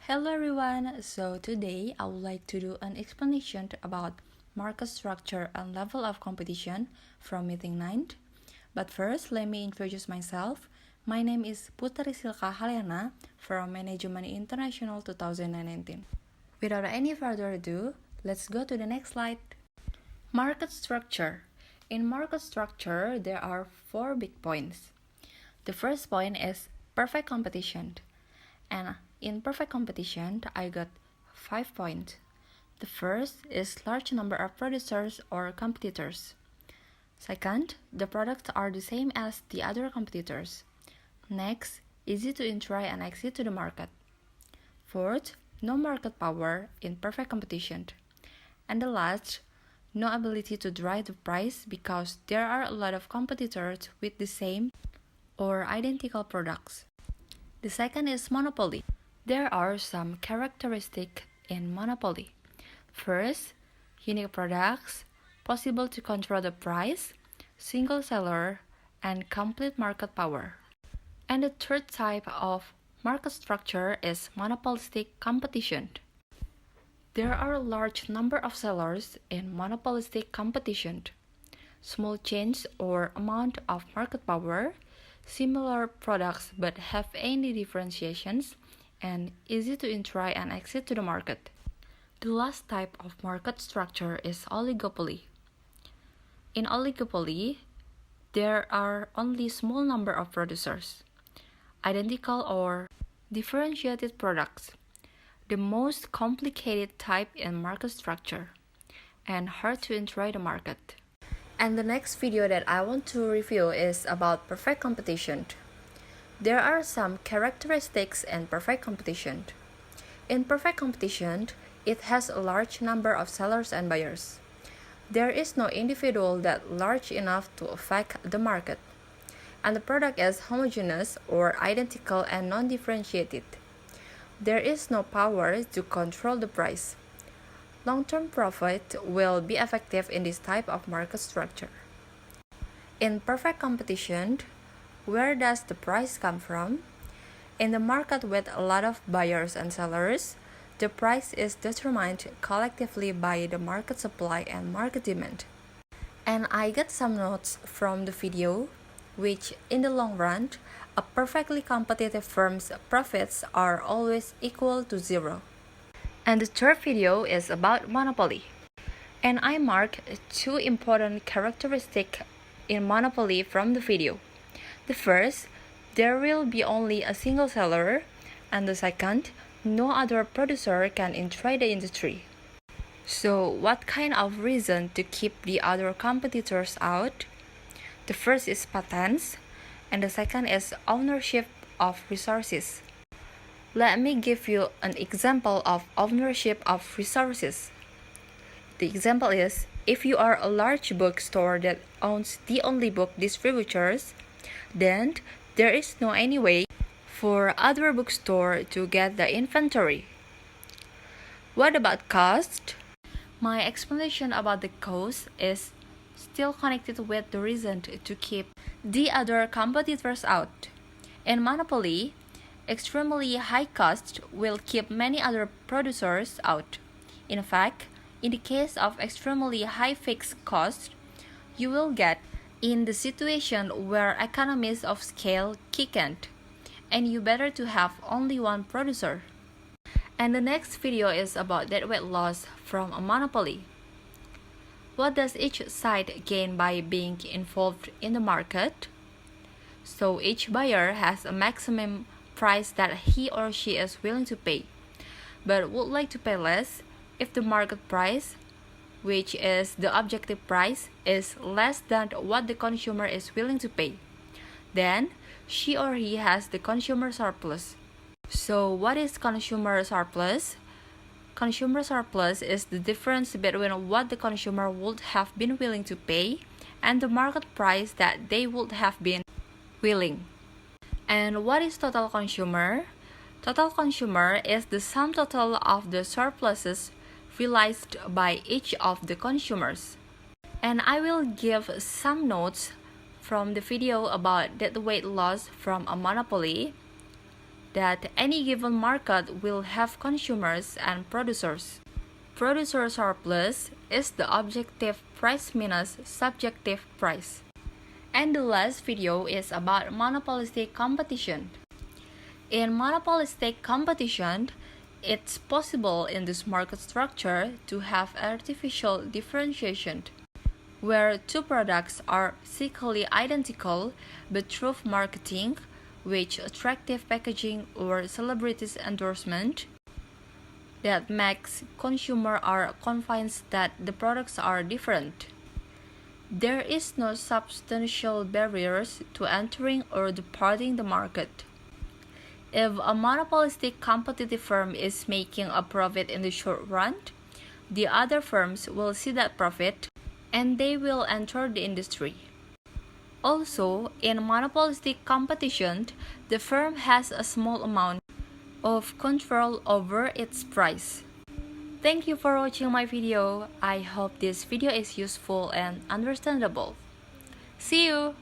Hello everyone, so today I would like to do an explanation about market structure and level of competition from meeting 9. But first, let me introduce myself. My name is Puteri Silka H from Management International 2019. Without any further ado, let's go to the next slide. Market structure. In market structure, there are 4 big points. The first point is perfect competition. And in perfect competition, I got 5 points. The first is large number of producers or competitors. Second, the products are the same as the other competitors. Next, easy to entry and exit to the market. Fourth, no market power in perfect competition. And the last, no ability to drive the price because there are a lot of competitors with the same or identical products. The second is monopoly. There are some characteristics in monopoly. First, unique products, possible to control the price, single seller, and complete market power. And the third type of market structure is monopolistic competition. There are a large number of sellers in monopolistic competition. Small change or amount of market power, similar products but have any differentiations, and easy to entry and exit to the market. The last type of market structure is oligopoly. In oligopoly, there are only small number of producers, identical or differentiated products, the most complicated type in market structure, and hard to enter the market. And the next video that I want to review is about perfect competition. There are some characteristics in perfect competition. In perfect competition, it has a large number of sellers and buyers. There is no individual that large enough to affect the market. And the product is homogeneous or identical and non-differentiated. There is no power to control the price. Long-term profit will be effective in this type of market structure. In perfect competition, where does the price come from? In the market with a lot of buyers and sellers, the price is determined collectively by the market supply and market demand. And I got some notes from the video, which in the long run, a perfectly competitive firm's profits are always equal to 0. And the third video is about monopoly. And I mark 2 important characteristics in monopoly from the video. The first, there will be only a single seller, and the second, no other producer can enter the industry. So, what kind of reason to keep the other competitors out? The first is patents, and the second is ownership of resources. Let me give you an example of ownership of resources. The example is, if you are a large bookstore that owns the only book distributors, then there is no any way for other bookstore to get the inventory. What about cost? My explanation about the cost is still connected with the reason to keep the other competitors out. In monopoly, extremely high cost will keep many other producers out. In fact, in the case of extremely high fixed cost, you will get in the situation where economies of scale kick in, and you better to have only one producer. And the next video is about deadweight loss from a monopoly. What does each side gain by being involved in the market? So each buyer has a maximum price that he or she is willing to pay, but would like to pay less if the market price, which is the objective price, is less than what the consumer is willing to pay. Then, she or he has the consumer surplus. So, what is consumer surplus? Consumer surplus is the difference between what the consumer would have been willing to pay and the market price that they would have been willing. And what is total consumer? Total consumer is the sum total of the surpluses realized by each of the consumers. And I will give some notes from the video about deadweight loss from a monopoly. that any given market will have consumers and producers. Producer surplus is the objective price minus subjective price. And the last video is about monopolistic competition. In monopolistic competition, it's possible in this market structure to have artificial differentiation, where two products are physically identical but through marketing, which attractive packaging or celebrities endorsement, that makes consumers are convinced that the products are different. There is no substantial barriers to entering or departing the market. If a monopolistic competitive firm is making a profit in the short run, the other firms will see that profit and they will enter the industry. Also, in monopolistic competition, the firm has a small amount of control over its price. Thank you for watching my video. I hope this video is useful and understandable. See you!